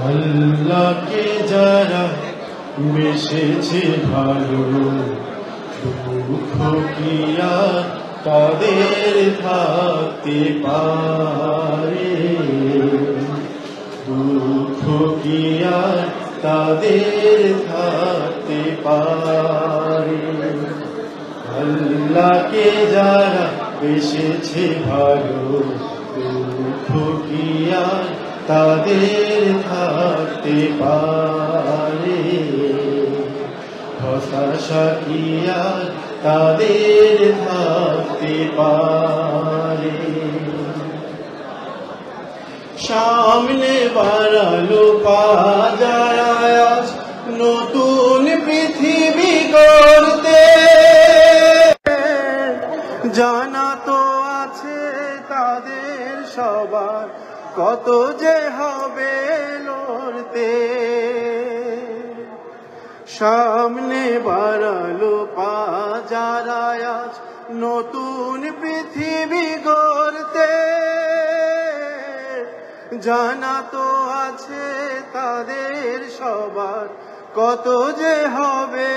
আল্লাহকে যারা বেসেছে ভালো, দুঃখ কি আর তাদের থাকতে পারে? দুঃখ কি আর তাদের থাকতে পারে? আল্লাহকে যারা বেসেছে ভালো, দুঃখ কি আর তাদের থাকতে পারে? হতাশা কি আর তাদের থাকতে পারে? সামনে বাড়ালো পাজারায়াজ নতুন পৃথিবী গড়তে, জানা তো আছে তাদের সবার কত যে হবে লড়তে। সামনে বাড়ালো পাজারায়াজ নতুন পৃথিবী গড়তে, জানা তো আছে তাদের সবার কত যে হবে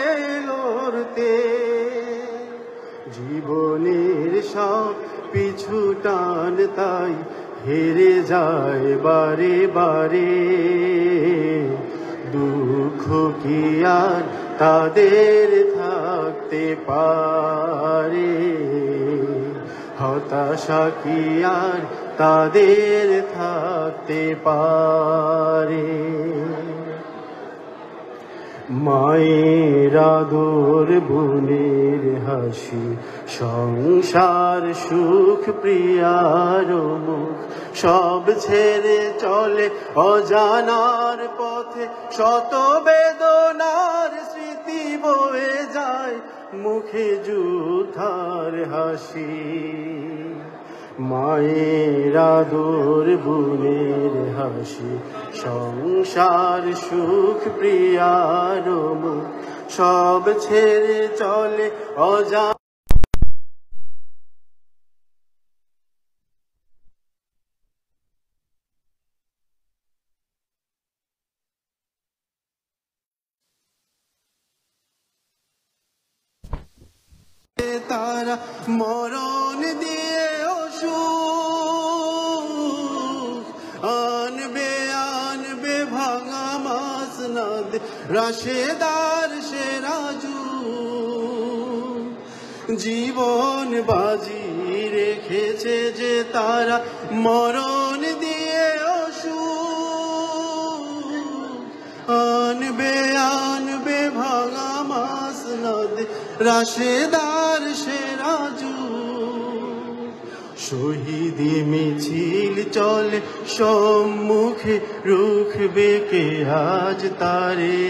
লড়তে। জীবনের সব পিছু টান তাই হেরে যায় বারে বারে, দুঃখ কি আর তাদের থাকতে পারে? হতাশা কি আর তাদের থাকতে পারে? মায়ের আদর বোনের হাসি, সংসার সুখ প্রিয়ার মুখ, সব ছেড়ে চলে অজানার পথে, শত বেদনার স্মৃতি বয়ে যায় মুখে যুদ্ধার হাসি। মায়ের আদর বোনের হাসি, সংসার সুখ প্রিয়ার মুখ, সব ছেড়ে চলে অজানা তারা মরণ দিয়ে অসুখ আনবে আনবে ভাঙা মাসনাদ রাশেদার সে রাজু। জীবন বাজি রেখেছে যে তারা মরণ দিয়ে অসুখ আনবে আনবে ভাঙা মাসনাদ রাশেদার সে রাজু। শহীদি মিছিল চলে সম্মুখে, রুখবে কে আজ তারে?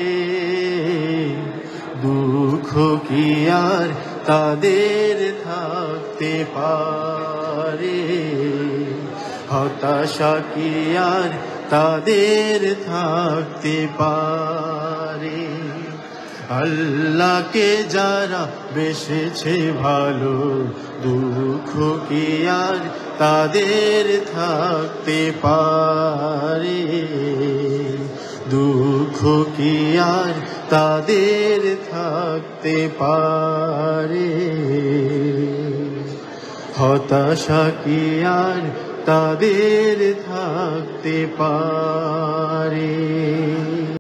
দুঃখ কি আর তাদের থাকতে পারে? হতাশা কি আর তাদের থাকতে পারে? আল্লাহকে যারা বেসেছে ভালো, দুঃখ কি আর তাদের থাকতে পারে? দুঃখ কি আর তাদের থাকতে পারে? হতাশা কি আর তাদের থাকতে পারে?